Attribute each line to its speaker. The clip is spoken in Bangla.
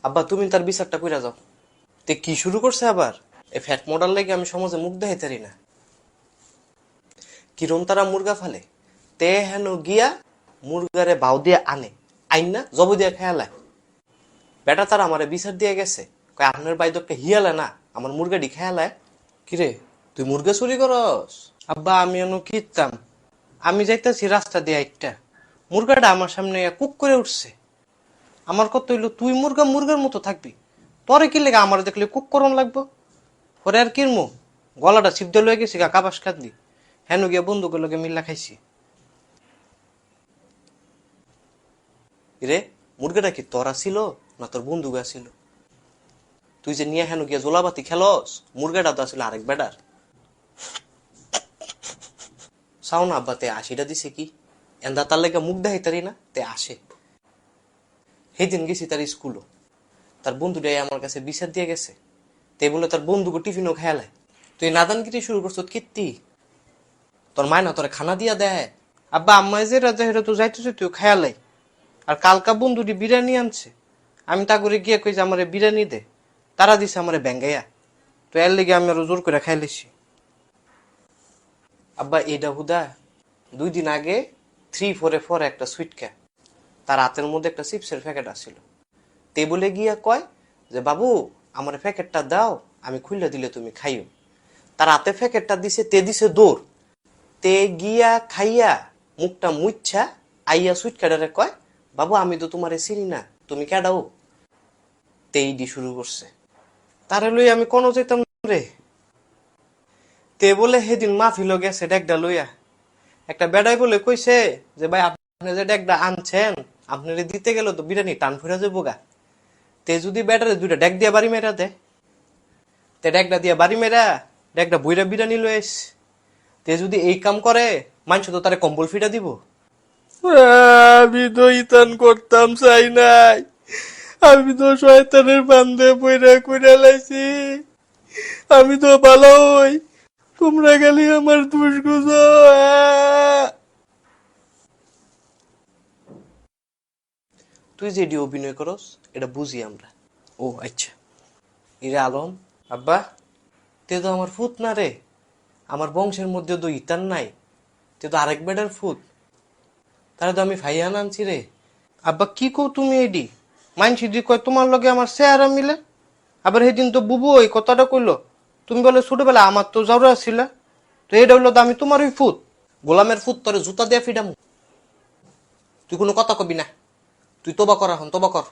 Speaker 1: আব্বা তুমি তার বিচারটা কইরা যাও। তে কি শুরু করছে আবার? এ ফ্যাট মডাল লেগে আমি সমাজে মুখ দেখাইতারি না। কিরম তারা মুরগা ফালে, তে হেন গিয়া মুরগারে বাউ দিয়ে আনে, আইন না জব দিয়া খেয়ালায়। বেটা তারা আমারে বিচার দিয়ে গেছে, কয় আপনার বাইদককে হিয়ালে না আমার মুরগাডি খেয়ালায়। কিরে তুই মুরগা চুরি করস? আব্বা আমি এনো কিতাম, আমি যাইতাছি রাস্তা দিয়ে একটা মুরগাটা আমার সামনে কুক করে উঠছে। আমার কত হইলো তুই মুরগা মুরগার মতো থাকবি, পরে কি লেগে আমার দেখলে কুক করন লাগবো। পরে আর কিরমো গলাটা ছিপতে লয়ে গেছি গা কাবাস কাঁদলি, হেন গিয়া বন্ধুকে লগে মিল্লা খাইছি। রে মুরগাটা কি তোরা ছিল না তোর বন্ধু গা ছিল? তুই যে নিয়ে হেন গিয়া জোলাবাতি খেলস, মুরগাটা তো আসলে আরেক বেডার। চাও না আব্বা তে আশিটা দিছে কি এন্দা তার লেগে মুখ দেখাইতারি না, তে আসে। সেদিন গেছি তার স্কুলও, তার বন্ধুটাই আমার কাছে বিচার দিয়ে গেছে, তে বলে তার বন্ধুকে টিফিনও খেয়ালায়। তুই নাদানগিরি শুরু করছ কীর্তি, তোর মায় না তোর খানা দিয়া দেয়? আব্বা আম্মাই যে রাজা হেরা তো যাইতেছে তুই খেয়ালাই। আর কালকা বন্ধুটি বিরিয়ানি আনছে, আমি তা করে গিয়ে কই যে আমারে বিরিয়ানি দে, তারা দিছে আমারে ব্যাঙ্গাইয়া। তো এর লেগে আমি আরো জোর করে খাইলেছি। আব্বা এইটা হুদা 2 দিন আগে 3-4-4 একটা সুইটকা, তার হাতের মধ্যে একটা চিপসের প্যাকেট আসছিল। তে বলে গিয়া কয় যে বাবু আমার প্যাকেটটা দাও, আমি খুললে দিলে তুমি খাইও। তার হাতে প্যাকেটটা দিছে, তে দিছে দৌড়, তে গিয়া খাইয়া মুখটা মুচ্ছা আইয়া সুইট কাটারে কয় বাবু আমি তো তোমারে চিনি না, তুমি কেডাও? তেই দি শুরু করছে, তারে লই আমি কোনো যেতাম রে। তে বলে সেদিন মাহফিল গেছে ডেকডা লইয়া, একটা বেড়াই বলে কইছে যে ভাই আপনি যে ডেকডা আনছেন আপনারে দিতে গেল তো বিরিয়ানি টান ফুরা যাবো গা। তে যদি বেটারে 2টা ডেক দিয়া বাড়ি মেরা দে, তে ডেকডা দিয়া বাড়ি মেরা ডেকডা বইরা বিরিয়ানি লয়ে আইস। তে যদি এই কাম করে মানুষ তো তারে কম্বল ফিটা দিব।
Speaker 2: আমি তো ইতান করতাম চাই নাই, আমি তো শয়তানের বান্ধে পইরা কইরা লাইছি, আমি তো ভালো হই, তোমরা খালি আমার দোষ গুজো।
Speaker 1: তুই যে এটি অভিনয় করস এটা বুঝি আমরা। ও আচ্ছা। ইরে আলম আব্বা, তে তো আমার ফুত না রে, আমার বংশের মধ্যে তো ইতান নাই, তে তো আরেক বেটার ফুত, তাহলে তো আমি ভাইয়ান আনছি রে। আব্বা কি কও তুমি এডি? মানছি দি কয় তোমার লগে আমার চেহারা মিলে, আবার সেদিন তো বুবু ওই কথাটা কইলো, তুমি বলে ছোটবেলা আমার তো জ্বর ছিল, তো এটা হইলো তো আমি তোমারই ফুত, গোলামের ফুত, তোরে জুতা দিয়ে ফিডামু। তুই কোনো কথা কবি না, তুই তোবা কর, এখন তোবা কর।